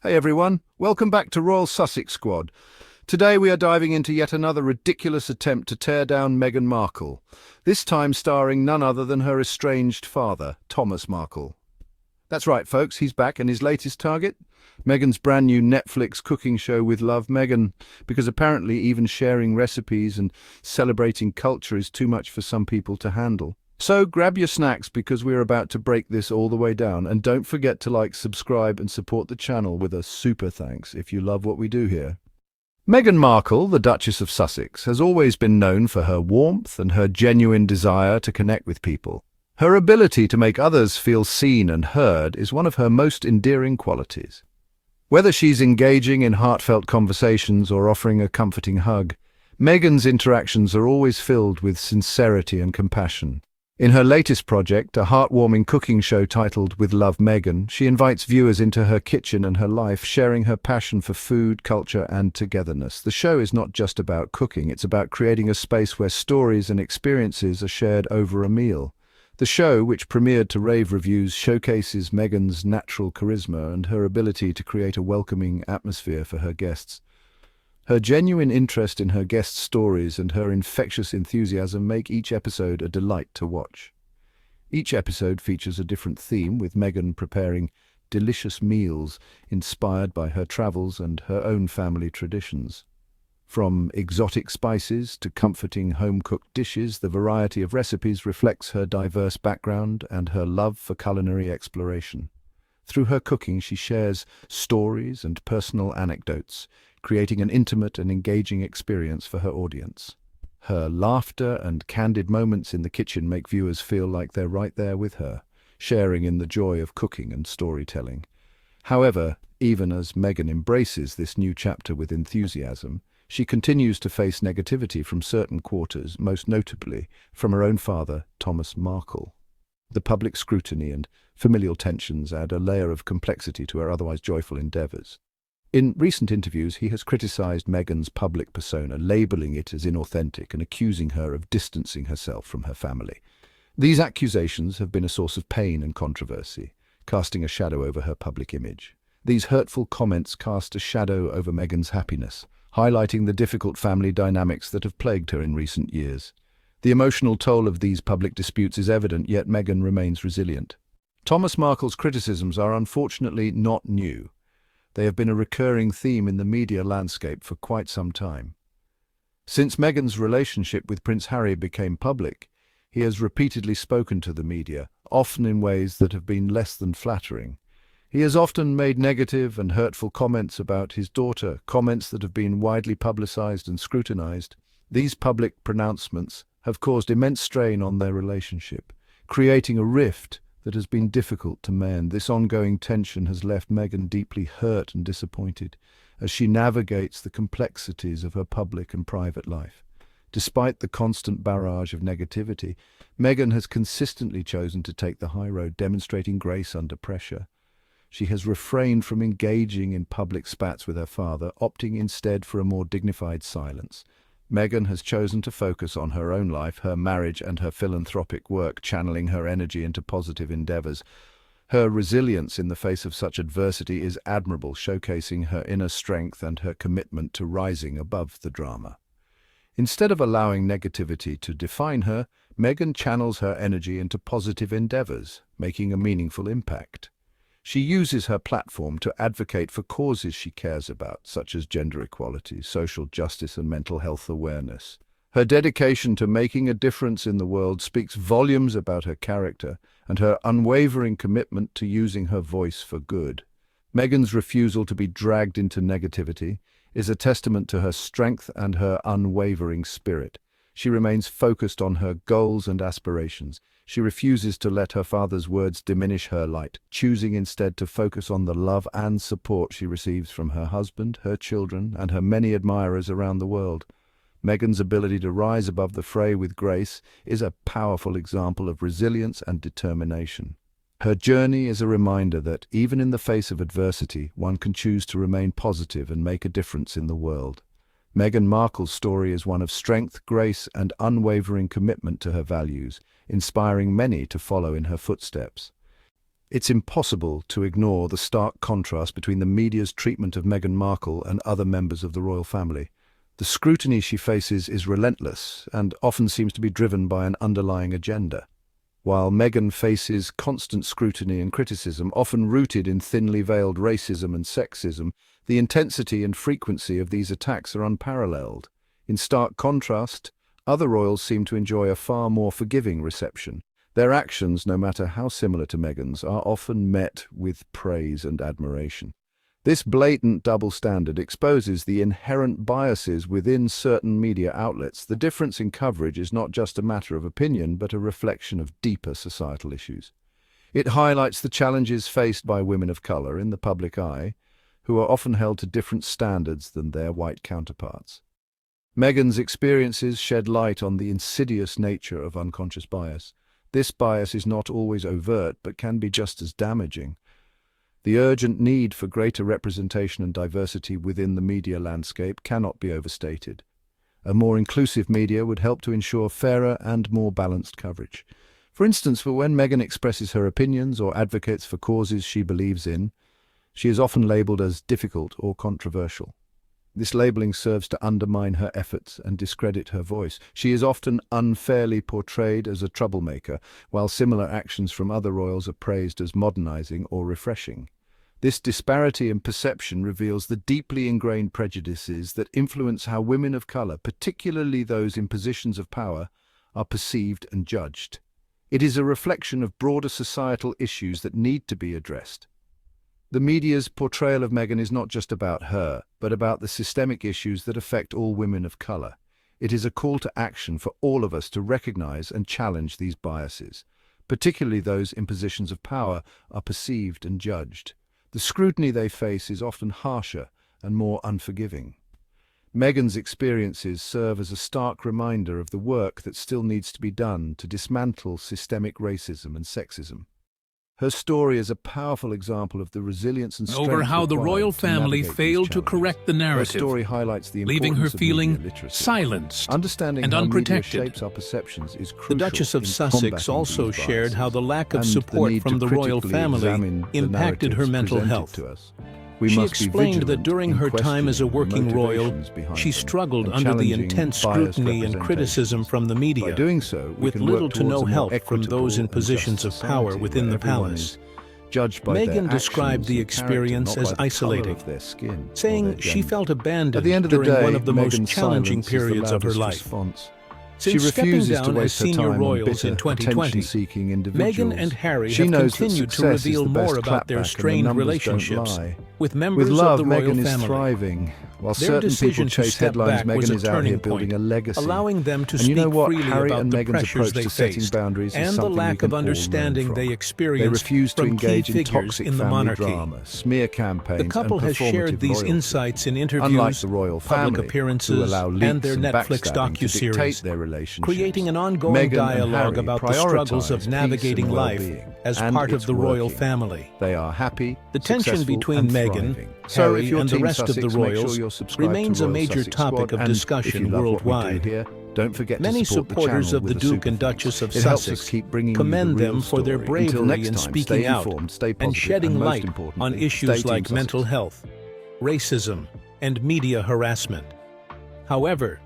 Hey everyone, welcome back to Royal Sussex Squad. Today we are diving into yet another ridiculous attempt to tear down Meghan Markle, this time starring none other than her estranged father, Thomas Markle. That's right folks, he's back, and his latest target? Meghan's brand new Netflix cooking show with Love Meghan, because apparently even sharing recipes and celebrating culture is too much for some people to handle. So grab your snacks because we're about to break this all the way down, and don't forget to like, subscribe and support the channel with a super thanks if you love what we do here. Meghan Markle, the Duchess of Sussex, has always been known for her warmth and her genuine desire to connect with people. Her ability to make others feel seen and heard is one of her most endearing qualities. Whether she's engaging in heartfelt conversations or offering a comforting hug, Meghan's interactions are always filled with sincerity and compassion. In her latest project, a heartwarming cooking show titled With Love Meghan, she invites viewers into her kitchen and her life, sharing her passion for food, culture and togetherness. The show is not just about cooking, it's about creating a space where stories and experiences are shared over a meal. The show, which premiered to rave reviews, showcases Meghan's natural charisma and her ability to create a welcoming atmosphere for her guests. Her genuine interest in her guests' stories and her infectious enthusiasm make each episode a delight to watch. Each episode features a different theme, with Meghan preparing delicious meals inspired by her travels and her own family traditions. From exotic spices to comforting home-cooked dishes, the variety of recipes reflects her diverse background and her love for culinary exploration. Through her cooking, she shares stories and personal anecdotes, creating an intimate and engaging experience for her audience. Her laughter and candid moments in the kitchen make viewers feel like they're right there with her, sharing in the joy of cooking and storytelling. However, even as Meghan embraces this new chapter with enthusiasm, she continues to face negativity from certain quarters, most notably from her own father, Thomas Markle. The public scrutiny and familial tensions add a layer of complexity to her otherwise joyful endeavours. In recent interviews, he has criticized Meghan's public persona, labeling it as inauthentic and accusing her of distancing herself from her family. These accusations have been a source of pain and controversy, casting a shadow over her public image. These hurtful comments cast a shadow over Meghan's happiness, highlighting the difficult family dynamics that have plagued her in recent years. The emotional toll of these public disputes is evident, yet Meghan remains resilient. Thomas Markle's criticisms are unfortunately not new. They have been a recurring theme in the media landscape for quite some time. Since Meghan's relationship with Prince Harry became public, he has repeatedly spoken to the media, often in ways that have been less than flattering. He has often made negative and hurtful comments about his daughter, comments that have been widely publicized and scrutinized. These public pronouncements have caused immense strain on their relationship, creating a rift that has been difficult to mend. This ongoing tension has left Meghan deeply hurt and disappointed as she navigates the complexities of her public and private life. Despite the constant barrage of negativity, Meghan has consistently chosen to take the high road, demonstrating grace under pressure. She has refrained from engaging in public spats with her father, opting instead for a more dignified silence. Meghan has chosen to focus on her own life, her marriage and her philanthropic work, channeling her energy into positive endeavors. Her resilience in the face of such adversity is admirable, showcasing her inner strength and her commitment to rising above the drama. Instead of allowing negativity to define her, Meghan channels her energy into positive endeavors, making a meaningful impact. She uses her platform to advocate for causes she cares about, such as gender equality, social justice, and mental health awareness. Her dedication to making a difference in the world speaks volumes about her character and her unwavering commitment to using her voice for good. Meghan's refusal to be dragged into negativity is a testament to her strength and her unwavering spirit. She remains focused on her goals and aspirations. She refuses to let her father's words diminish her light, choosing instead to focus on the love and support she receives from her husband, her children, and her many admirers around the world. Meghan's ability to rise above the fray with grace is a powerful example of resilience and determination. Her journey is a reminder that, even in the face of adversity, one can choose to remain positive and make a difference in the world. Meghan Markle's story is one of strength, grace, and unwavering commitment to her values, inspiring many to follow in her footsteps. It's impossible to ignore the stark contrast between the media's treatment of Meghan Markle and other members of the royal family. The scrutiny she faces is relentless and often seems to be driven by an underlying agenda. While Meghan faces constant scrutiny and criticism, often rooted in thinly veiled racism and sexism, the intensity and frequency of these attacks are unparalleled. In stark contrast, other royals seem to enjoy a far more forgiving reception. Their actions, no matter how similar to Meghan's, are often met with praise and admiration. This blatant double standard exposes the inherent biases within certain media outlets. The difference in coverage is not just a matter of opinion, but a reflection of deeper societal issues. It highlights the challenges faced by women of color in the public eye, who are often held to different standards than their white counterparts. Meghan's experiences shed light on the insidious nature of unconscious bias. This bias is not always overt, but can be just as damaging. The urgent need for greater representation and diversity within the media landscape cannot be overstated. A more inclusive media would help to ensure fairer and more balanced coverage. For instance, when Meghan expresses her opinions or advocates for causes she believes in, she is often labelled as difficult or controversial. This labeling serves to undermine her efforts and discredit her voice. She is often unfairly portrayed as a troublemaker, while similar actions from other royals are praised as modernizing or refreshing. This disparity in perception reveals the deeply ingrained prejudices that influence how women of color, particularly those in positions of power, are perceived and judged. It is a reflection of broader societal issues that need to be addressed. The media's portrayal of Meghan is not just about her, but about the systemic issues that affect all women of color. It is a call to action for all of us to recognize and challenge these biases, particularly those in positions of power are perceived and judged. The scrutiny they face is often harsher and more unforgiving. Meghan's experiences serve as a stark reminder of the work that still needs to be done to dismantle systemic racism and sexism. Her story is a powerful example of the resilience and strength over how the royal required to family navigate failed these to correct the challenges. Her narrative, story highlights the leaving her importance of media feeling literacy. silenced Understanding and how media unprotected. shapes our perceptions is The crucial Duchess of in Sussex combating also these shared biases, how the lack of and the support need from to the royal critically family examine the impacted her narratives mental presented health. to us. We She must be explained that vigilant during in her time as a questioning the working royal, motivations behind she them struggled and under the challenging intense biased scrutiny and criticism from the By media, doing so, we with can little work to no towards a more help from equitable those in and positions just of power society within where the everyone palace. is judged by their Meghan described actions the and character, experience not as by the colour isolating, of their skin or saying their she gender. felt abandoned At the end of the during day, one of the most Meghan's challenging silence is the periods of her loudest life. response. Since She stepping refuses to down as waste her senior time on royals in bitter, 2020, attention-seeking individuals. Meghan and Harry She have knows that continued to success is reveal the best more about their clapback and the strained numbers don't relationships lie. with members With love, of the royal Meghan is family. thriving. While Their certain people decision to chase step headlines, back was Meghan a is out turning here building point, a legacy. allowing them to And you know speak what? freely Harry about and the Meghan's pressures approach they to setting faced boundaries is and the something we lack can of all learn understanding from. they They experienced refuse to from key engage in figures toxic in the family monarchy. drama, smear campaigns, The couple and has shared performative these loyalty. insights in Unlike interviews, the royal public family, who appearances, allow and leaks their and Netflix backstabbing to dictate docuseries, their relationships. creating an ongoing Meghan dialogue and Harry about the struggles of prioritize peace navigating and life well-being, as and part of it's the royal working. family. They are happy, The tension successful, between and Meghan, thriving. So if Harry, you're and the Team rest of Sussex, the make sure royals you're subscribed remains to a Royal major Sussex topic Squad, of and if discussion you love what we worldwide. do here, don't forget Many to support the supporters channel of the with a Duke super and thanks. Duchess of It helps us Sussex keep bringing commend you the real them for their story. Until bravery next in time, speaking stay out informed, stay and positive, shedding and most light on importantly, issues stay Team like mental Sussex. health, racism, and media harassment. However,